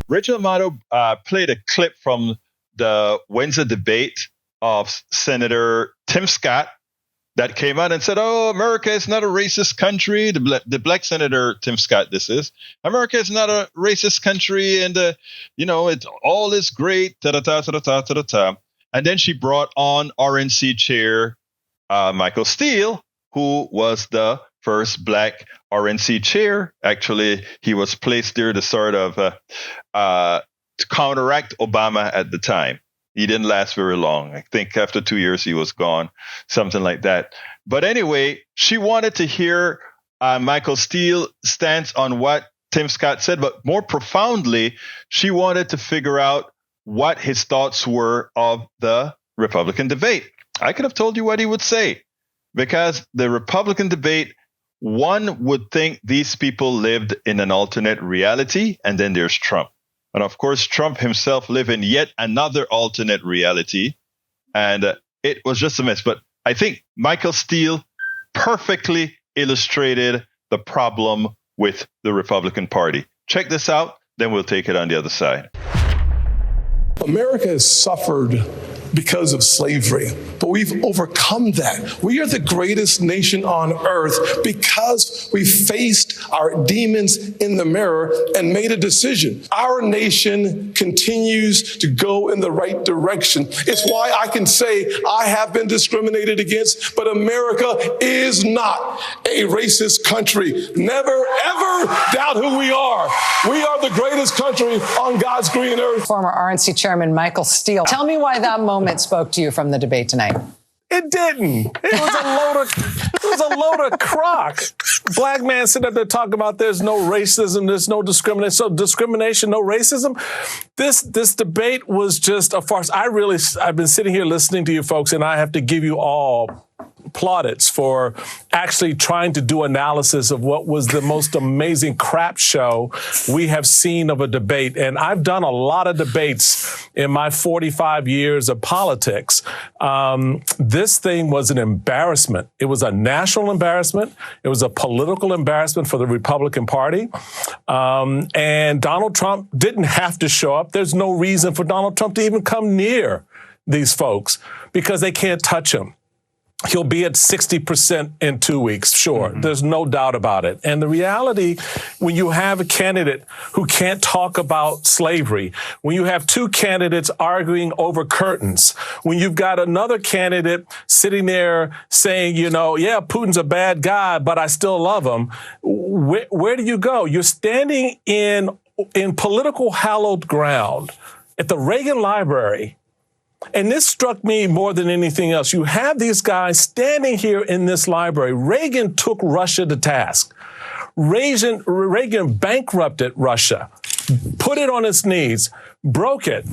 Rachel Maddow played a clip from the Wednesday debate of Senator Tim Scott that came out and said, "Oh, America is not a racist country." The black Senator Tim Scott, this is, "America is not a racist country, and it's all is great." Ta ta ta ta ta ta ta. And then she brought on RNC Chair Michael Steele, who was the first black RNC chair. Actually, he was placed there to sort of to counteract Obama at the time. He didn't last very long. I think after 2 years, he was gone, something like that. But anyway, she wanted to hear Michael Steele's stance on what Tim Scott said, but more profoundly, she wanted to figure out what his thoughts were of the Republican debate. I could have told you what he would say, because the Republican debate, one would think these people lived in an alternate reality, and then there's Trump. And of course, Trump himself lived in yet another alternate reality, and it was just a mess. But I think Michael Steele perfectly illustrated the problem with the Republican Party. Check this out, then we'll take it on the other side. America has suffered because of slavery, but we've overcome that. We are the greatest nation on earth because we faced our demons in the mirror and made a decision. Our nation continues to go in the right direction. It's why I can say I have been discriminated against, but America is not a racist country. Never, ever doubt who we are. We are the greatest country on God's green earth. Former RNC Chairman Michael Steele. Tell me why that moment spoke to you from the debate tonight. It didn't. It was a load of crock. Black man sitting up there talking about there's no racism, there's no discrimination. So discrimination, no racism. This debate was just a farce. I've been sitting here listening to you folks, and I have to give you all plaudits for actually trying to do analysis of what was the most amazing crap show we have seen of a debate. And I've done a lot of debates in my 45 years of politics. This thing was an embarrassment. It was a national embarrassment. It was a political embarrassment for the Republican Party. And Donald Trump didn't have to show up. There's no reason for Donald Trump to even come near these folks because they can't touch him. He'll be at 60% in 2 weeks, sure. Mm-hmm. There's no doubt about it. And the reality, when you have a candidate who can't talk about slavery, when you have two candidates arguing over curtains, when you've got another candidate sitting there saying, yeah, Putin's a bad guy, but I still love him, where do you go? You're standing in political hallowed ground at the Reagan Library. And this struck me more than anything else. You have these guys standing here in this library. Reagan took Russia to task. Reagan bankrupted Russia, put it on its knees, broke it.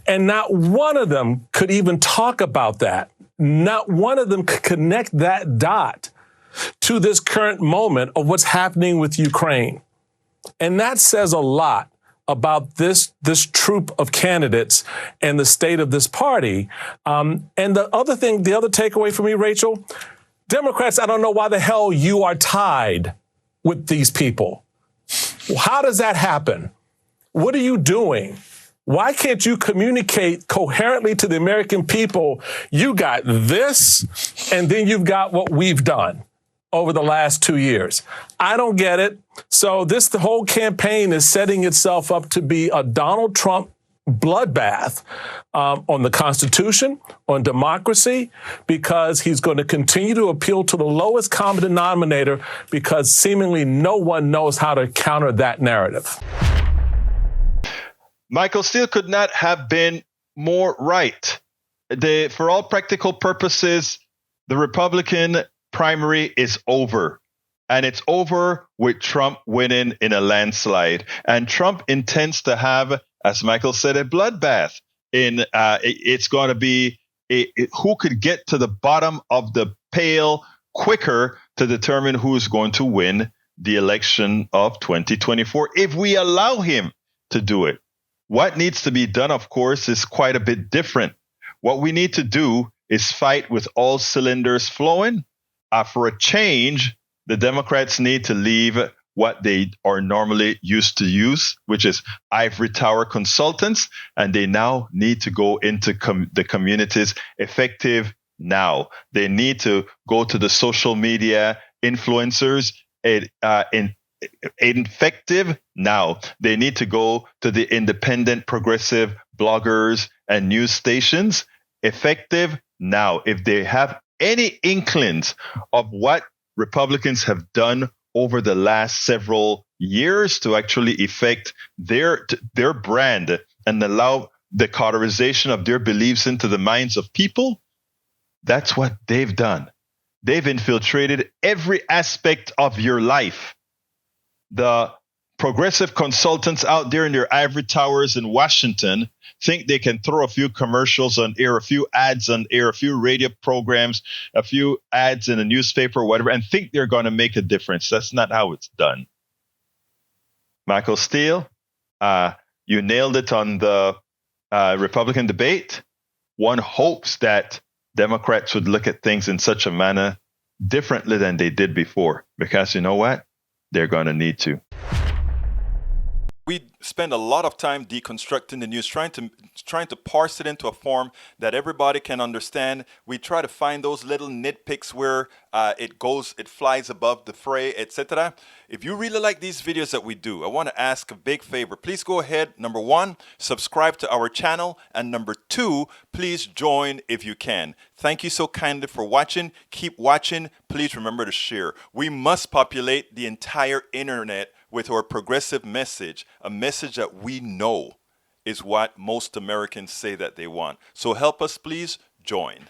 And not one of them could even talk about that. Not one of them could connect that dot to this current moment of what's happening with Ukraine. And that says a lot about this troop of candidates and the state of this party. And the other takeaway for me, Rachel, Democrats, I don't know why the hell you are tied with these people. How does that happen? What are you doing? Why can't you communicate coherently to the American people? You got this, and then you've got what we've done over the last 2 years. I don't get it. So the whole campaign is setting itself up to be a Donald Trump bloodbath on the Constitution, on democracy, because he's going to continue to appeal to the lowest common denominator because seemingly no one knows how to counter that narrative. Michael Steele could not have been more right. For all practical purposes, the Republican primary is over, and it's over with Trump winning in a landslide. And Trump intends to have, as Michael said, a bloodbath. It's going to be who could get to the bottom of the pail quicker to determine who's going to win the election of 2024 if we allow him to do it. What needs to be done, of course, is quite a bit different. What we need to do is fight with all cylinders flowing. For a change, the Democrats need to leave what they are normally used to use, which is ivory tower consultants, and they now need to go into the communities effective now. They need to go to the social media influencers effective now. They need to go to the independent progressive bloggers and news stations effective now. If they have any inklings of what Republicans have done over the last several years to actually effect their brand and allow the cauterization of their beliefs into the minds of people, that's what they've done. They've infiltrated every aspect of your life. The progressive consultants out there in their ivory towers in Washington think they can throw a few commercials on air, a few ads on air, a few radio programs, a few ads in a newspaper or whatever, and think they're going to make a difference. That's not how it's done. Michael Steele, you nailed it on the Republican debate. One hopes that Democrats would look at things in such a manner differently than they did before, because you know what? They're going to need to. We spend a lot of time deconstructing the news, trying to parse it into a form that everybody can understand. We try to find those little nitpicks where it flies above the fray, etc. If you really like these videos that we do, I want to ask a big favor. Please go ahead. Number 1, subscribe to our channel. And number 2, please join if you can. Thank you so kindly for watching. Keep watching. Please remember to share. We must populate the entire internet with our progressive message, a message that we know is what most Americans say that they want. So help us, please join.